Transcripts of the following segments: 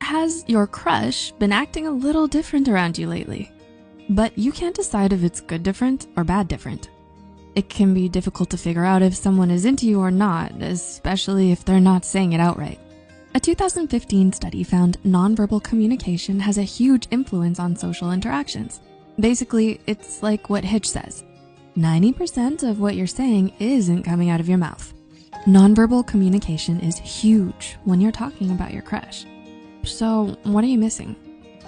Has your crush been acting a little different around you lately? But you can't decide if it's good different or bad different. It can be difficult to figure out if someone is into you or not, especially if they're not saying it outright. A 2015 study found nonverbal communication has a huge influence on social interactions. Basically, it's like what Hitch says. 90% of what you're saying isn't coming out of your mouth. Nonverbal communication is huge when you're talking about your crush. So what are you missing?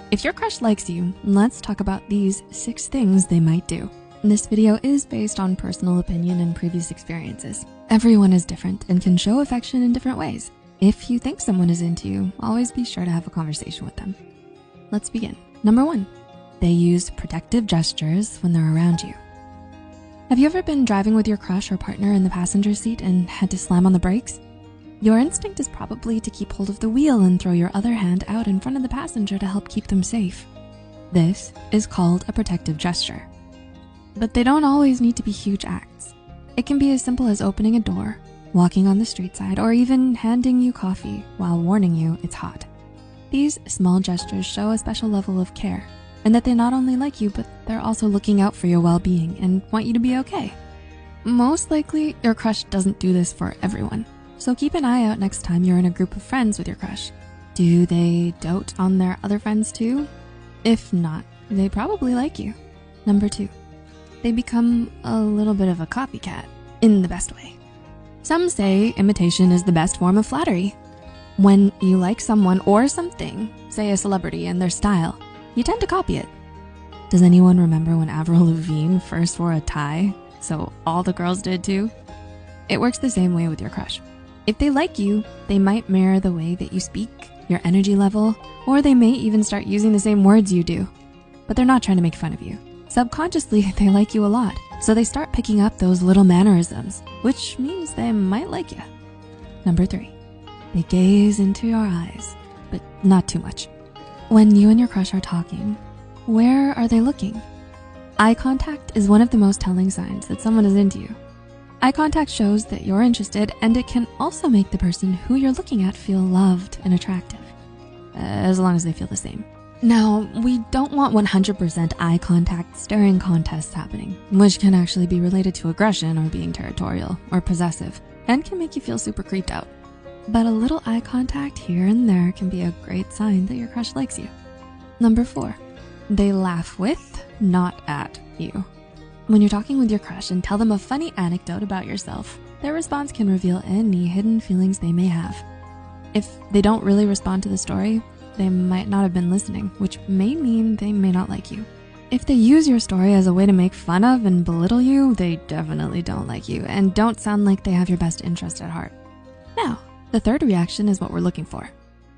If your crush likes you, let's talk about these 6 things they might do. This video is based on personal opinion and previous experiences. Everyone is different and can show affection in different ways. If you think someone is into you, always be sure to have a conversation with them. Let's begin. Number 1, they use protective gestures when they're around you. Have you ever been driving with your crush or partner in the passenger seat and had to slam on the brakes? Your instinct is probably to keep hold of the wheel and throw your other hand out in front of the passenger to help keep them safe. This is called a protective gesture. But they don't always need to be huge acts. It can be as simple as opening a door, walking on the street side, or even handing you coffee while warning you it's hot. These small gestures show a special level of care and that they not only like you, but they're also looking out for your well-being and want you to be okay. Most likely, your crush doesn't do this for everyone, so keep an eye out next time you're in a group of friends with your crush. Do they dote on their other friends too? If not, they probably like you. Number 2, they become a little bit of a copycat in the best way. Some say imitation is the best form of flattery. When you like someone or something, say a celebrity and their style, you tend to copy it. Does anyone remember when Avril Lavigne first wore a tie, so all the girls did too? It works the same way with your crush. If they like you, they might mirror the way that you speak, your energy level, or they may even start using the same words you do. But they're not trying to make fun of you. Subconsciously, they like you a lot, so they start picking up those little mannerisms, which means they might like you. Number 3, they gaze into your eyes, but not too much. When you and your crush are talking, where are they looking? Eye contact is one of the most telling signs that someone is into you. Eye contact shows that you're interested, and it can also make the person who you're looking at feel loved and attractive, as long as they feel the same. Now, we don't want 100% eye contact staring contests happening, which can actually be related to aggression or being territorial or possessive, and can make you feel super creeped out. But a little eye contact here and there can be a great sign that your crush likes you. Number 4, they laugh with, not at you. When you're talking with your crush and tell them a funny anecdote about yourself, their response can reveal any hidden feelings they may have. If they don't really respond to the story, they might not have been listening, which may mean they may not like you. If they use your story as a way to make fun of and belittle you, they definitely don't like you and don't sound like they have your best interest at heart. Now, the 3rd reaction is what we're looking for.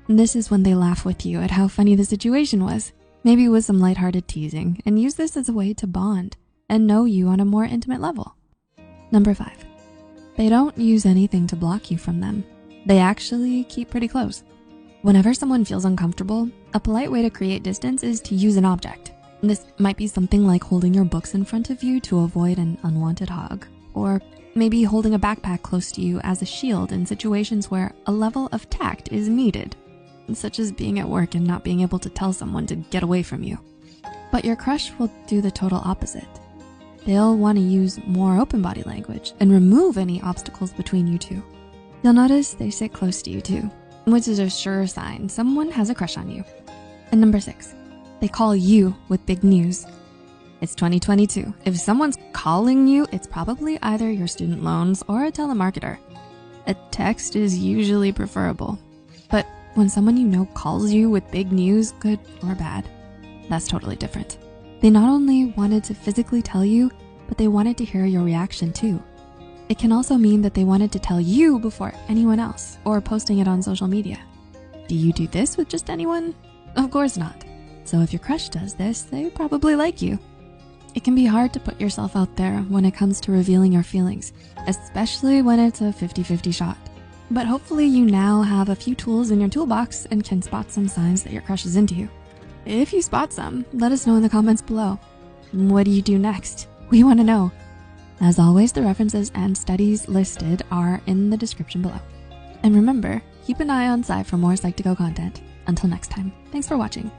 This is when they laugh with you at how funny the situation was, maybe with some lighthearted teasing, and use this as a way to bond and know you on a more intimate level. Number 5, they don't use anything to block you from them. They actually keep pretty close. Whenever someone feels uncomfortable, a polite way to create distance is to use an object. This might be something like holding your books in front of you to avoid an unwanted hug, or maybe holding a backpack close to you as a shield in situations where a level of tact is needed, such as being at work and not being able to tell someone to get away from you. But your crush will do the total opposite. They'll want to use more open body language and remove any obstacles between you two. You'll notice they sit close to you too, which is a sure sign someone has a crush on you. And number 6, they call you with big news. It's 2022. If someone's calling you, it's probably either your student loans or a telemarketer. A text is usually preferable. But when someone you know calls you with big news, good or bad, that's totally different. They not only wanted to physically tell you, but they wanted to hear your reaction too. It can also mean that they wanted to tell you before anyone else or posting it on social media. Do you do this with just anyone? Of course not. So if your crush does this, they probably like you. It can be hard to put yourself out there when it comes to revealing your feelings, especially when it's a 50-50 shot. But hopefully you now have a few tools in your toolbox and can spot some signs that your crush is into you. If you spot some, let us know in the comments below. What do you do next? We want to know. As always, the references and studies listed are in the description below. And remember, keep an eye on Psy for more Psych2Go content. Until next time, thanks for watching.